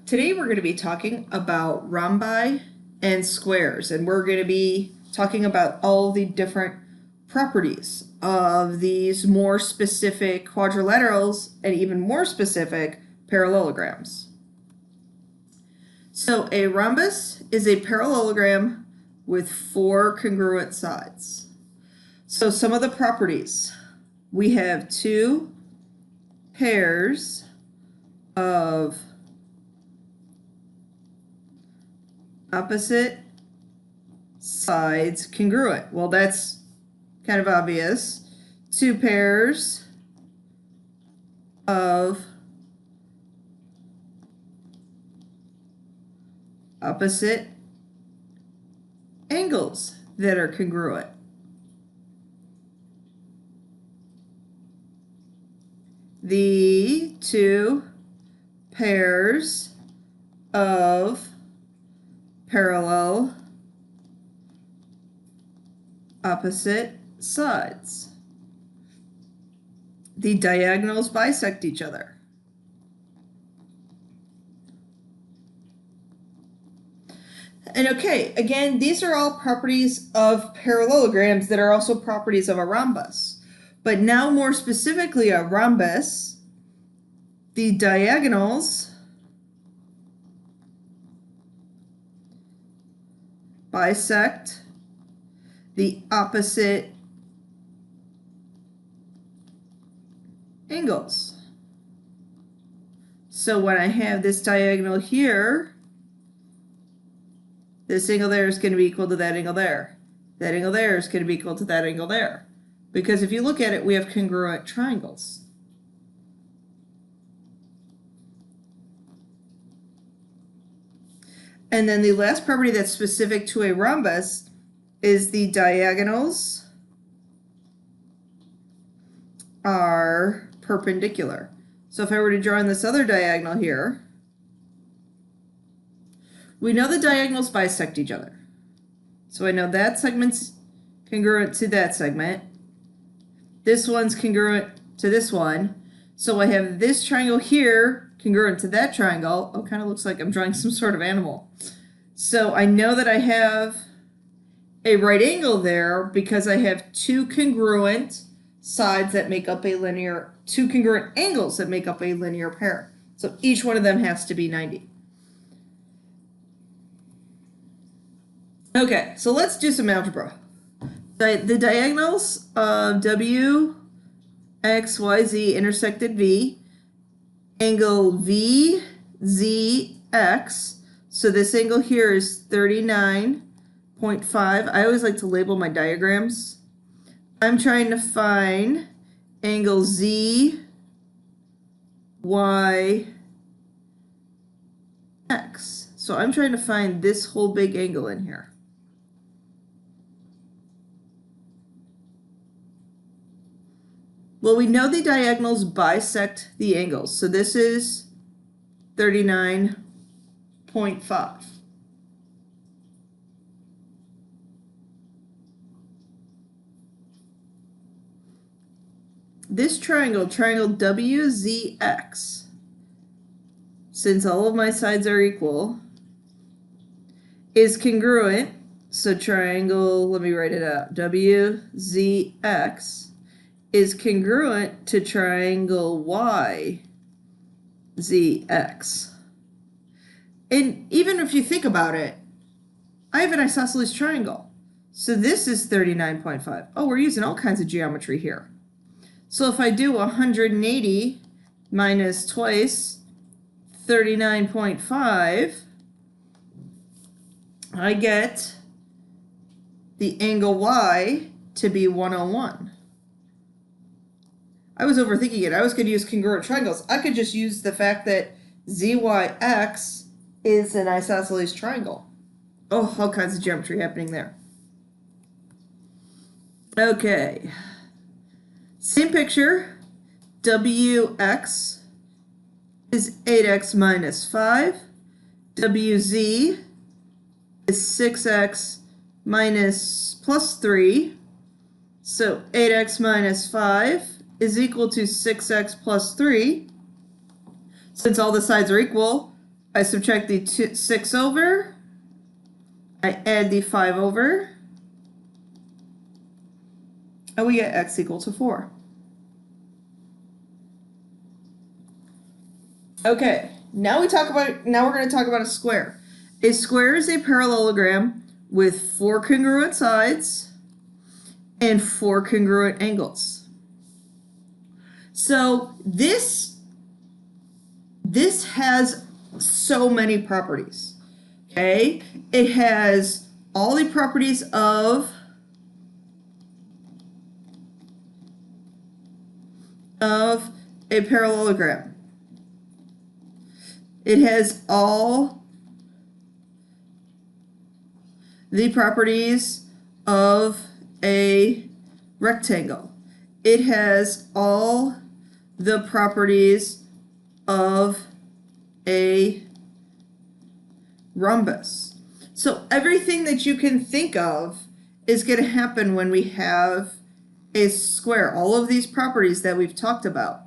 Today we're going to be talking about rhombi and squares, and we're going to be talking about all the different properties of these more specific quadrilaterals and even more specific parallelograms. So a rhombus is a parallelogram with four congruent sides. So some of the properties: we have two pairs of opposite sides congruent. Well, that's kind of obvious. Two pairs of opposite angles that are congruent. The two pairs of parallel opposite sides. The diagonals bisect each other. And okay, again, these are all properties of parallelograms that are also properties of a rhombus. But now more specifically a rhombus, the diagonals bisect the opposite angles. So when I have this diagonal here, this angle there is going to be equal to that angle there. That angle there is going to be equal to that angle there. Because if you look at it, we have congruent triangles. And then the last property that's specific to a rhombus is the diagonals are perpendicular. So if I were to draw in this other diagonal here, we know the diagonals bisect each other. So I know that segment's congruent to that segment. This one's congruent to this one. So I have this triangle here congruent to that triangle. Oh, kind of looks like I'm drawing some sort of animal. So I know that I have a right angle there because I have two congruent sides that make up a linear, two congruent angles that make up a linear pair. So each one of them has to be 90. Okay, so let's do some algebra. The diagonals of W, X, Y, Z intersected V, angle V, Z, X. So this angle here is 39.5. I always like to label my diagrams. I'm trying to find angle Z, Y, X. So I'm trying to find this whole big angle in here. Well, we know the diagonals bisect the angles. So this is 39.5. This triangle, triangle WZX, since all of my sides are equal, is congruent. So triangle, let me write it out, WZX is congruent to triangle YZX. And even if you think about it, I have an isosceles triangle. So this is 39.5. Oh, we're using all kinds of geometry here. So if I do 180 minus twice 39.5, I get the angle Y to be 101. I was overthinking it. I was going to use congruent triangles. I could just use the fact that ZYX is an isosceles triangle. Oh, all kinds of geometry happening there. Okay. Same picture. WX is 8x minus 5. WZ is 6x minus plus 3. So 8x minus 5 is equal to 6x plus 3. Since all the sides are equal, I subtract the 6 over, I add the 5 over, and we get x equal to 4. Okay, now we're going to talk about a square. A square is a parallelogram with 4 congruent sides and 4 congruent angles. So this has so many properties. Okay, it has all the properties of a parallelogram. It has all the properties of a rectangle. It has all the properties of a rhombus. So everything that you can think of is going to happen when we have a square. All of these properties that we've talked about.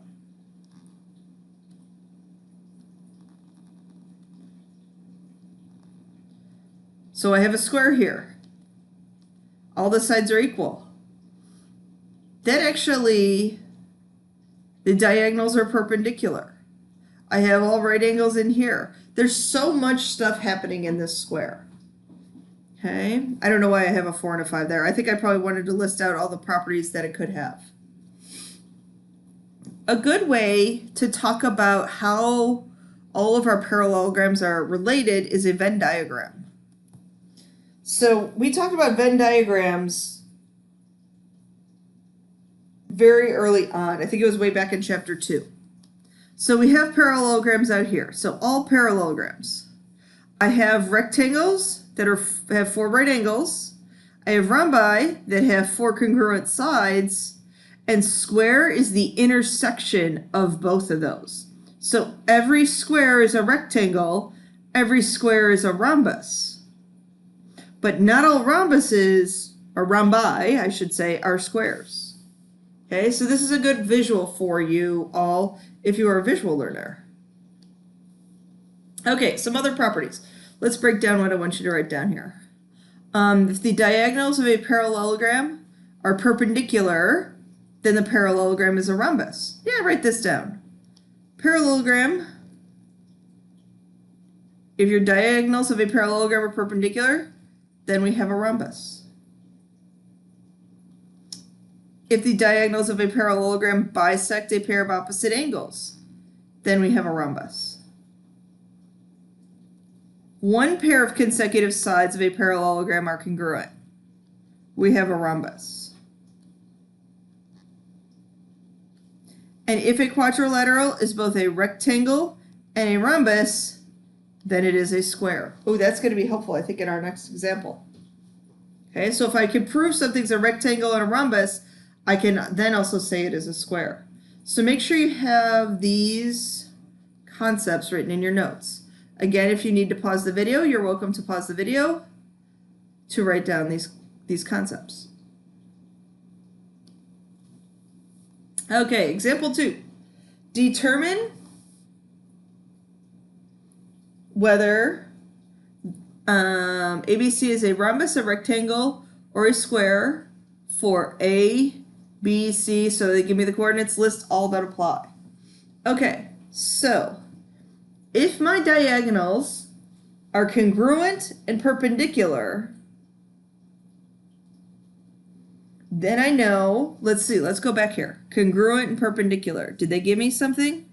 So I have a square here. All the sides are equal. That actually, the diagonals are perpendicular. I have all right angles in here. There's so much stuff happening in this square. Okay, I don't know why I have a 4 and a 5 there. I think I probably wanted to list out all the properties that it could have. A good way to talk about how all of our parallelograms are related is a Venn diagram. So we talked about Venn diagrams very early on. I think it was way back in chapter 2. So we have parallelograms out here. So all parallelograms. I have rectangles that have 4 right angles. I have rhombi that have 4 congruent sides. And square is the intersection of both of those. So every square is a rectangle. Every square is a rhombus. But not all rhombuses, or rhombi, I should say, are squares. Okay, so this is a good visual for you all if you are a visual learner. Okay, some other properties. Let's break down what I want you to write down here. If the diagonals of a parallelogram are perpendicular, then the parallelogram is a rhombus. Yeah, write this down. Parallelogram, if your diagonals of a parallelogram are perpendicular, then we have a rhombus. If the diagonals of a parallelogram bisect a pair of opposite angles, then we have a rhombus. One pair of consecutive sides of a parallelogram are congruent. We have a rhombus. And if a quadrilateral is both a rectangle and a rhombus, then it is a square. Oh, that's going to be helpful, I think, in our next example. Okay, so if I can prove something's a rectangle and a rhombus, I can then also say it is a square. So make sure you have these concepts written in your notes. Again, if you need to pause the video, you're welcome to pause the video to write down these concepts. Okay, example 2. Determine whether ABC is a rhombus, a rectangle, or a square for A, B, C. So they give me the coordinates, list all that apply. Okay, so if my diagonals are congruent and perpendicular, then I know, let's see, let's go back here. Congruent and perpendicular. Did they give me something?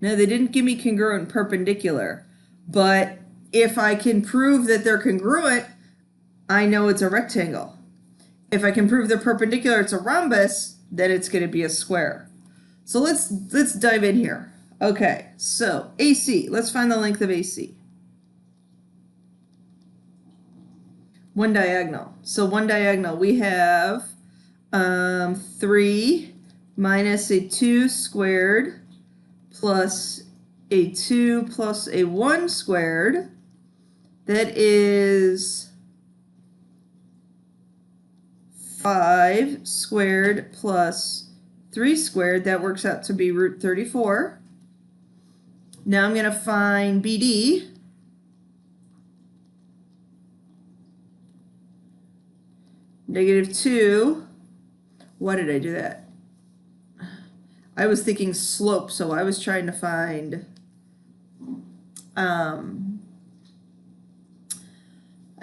No, they didn't give me congruent and perpendicular. But if I can prove that they're congruent, I know it's a rectangle. If I can prove they're perpendicular, it's a rhombus, then it's going to be a square. So let's dive in here. Okay, so AC, let's find the length of AC. One diagonal. So one diagonal, we have 3 minus a 2 squared plus a 2 plus a 1 squared. That is 5 squared plus 3 squared. That works out to be root 34. Now I'm going to find BD. -2. Why did I do that? I was thinking slope, so I was trying to find I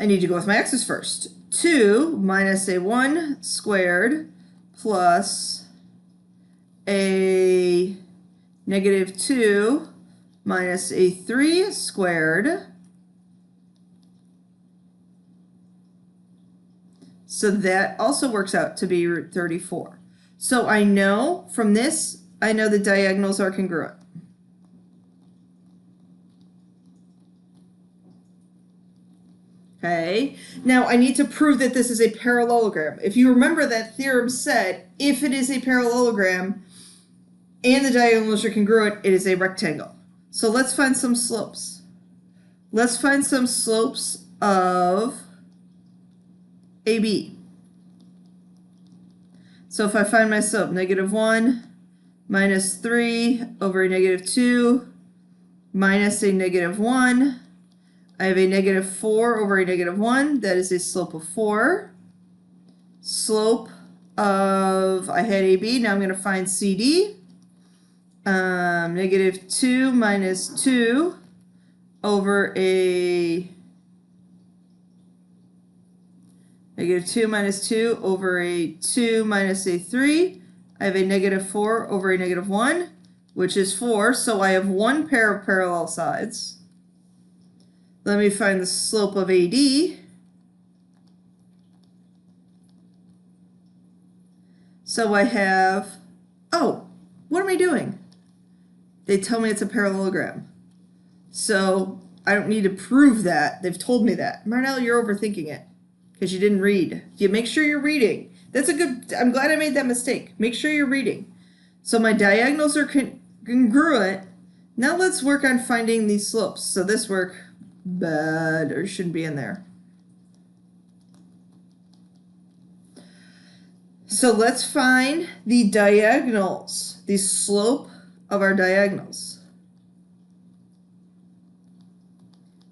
need to go with my x's first. 2 minus a 1 squared plus a -2 minus a 3 squared. So that also works out to be root 34. So I know from this, I know the diagonals are congruent. Okay, now I need to prove that this is a parallelogram. If you remember, that theorem said if it is a parallelogram and the diagonals are congruent, it is a rectangle. So let's find some slopes. Let's find some slopes of AB. So if I find my slope, -1 minus 3 over a -2 minus a -1, I have a -4 over a -1. That is a slope of 4. Slope of, I had AB, now I'm going to find CD. -2 minus 2 over a -2 minus 2 over a 2 minus a 3. I have a -4 over a -1, which is 4. So I have one pair of parallel sides. Let me find the slope of AD. So I have, oh, what am I doing? They tell me it's a parallelogram. So I don't need to prove that. They've told me that. Marnell, you're overthinking it because you didn't read. You make sure you're reading. That's a good, I'm glad I made that mistake. Make sure you're reading. So my diagonals are congruent. Now let's work on finding these slopes. So this work, bad, or shouldn't be in there. So let's find the diagonals, the slope of our diagonals.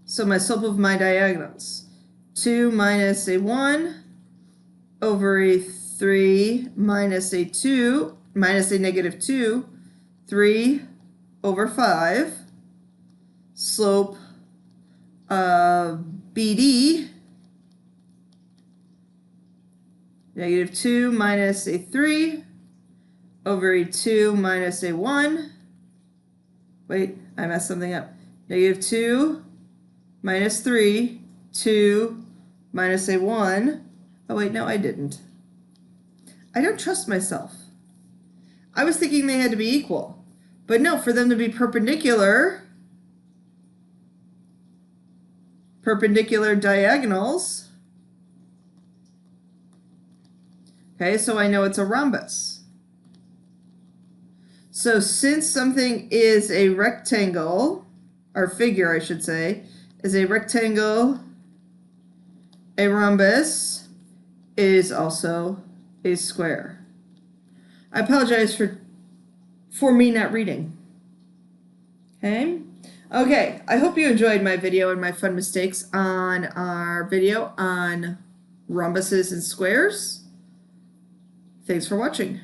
So my slope of my diagonals, 2 minus a 1 over a 3 minus a 2 minus a -2, 3 over 5. Slope of BD, -2 minus a 3 over a 2 minus a 1. Wait, I messed something up. -2 minus 3, 2 minus a 1. Oh wait, no, I didn't. I don't trust myself. I was thinking they had to be equal. But no, for them to be perpendicular diagonals. Okay, so I know it's a rhombus. So since something is a rectangle, or figure I should say, is a rectangle, a rhombus is also a square. I apologize for me not reading. Okay? Okay, I hope you enjoyed my video and my fun mistakes on our video on rhombuses and squares. Thanks for watching.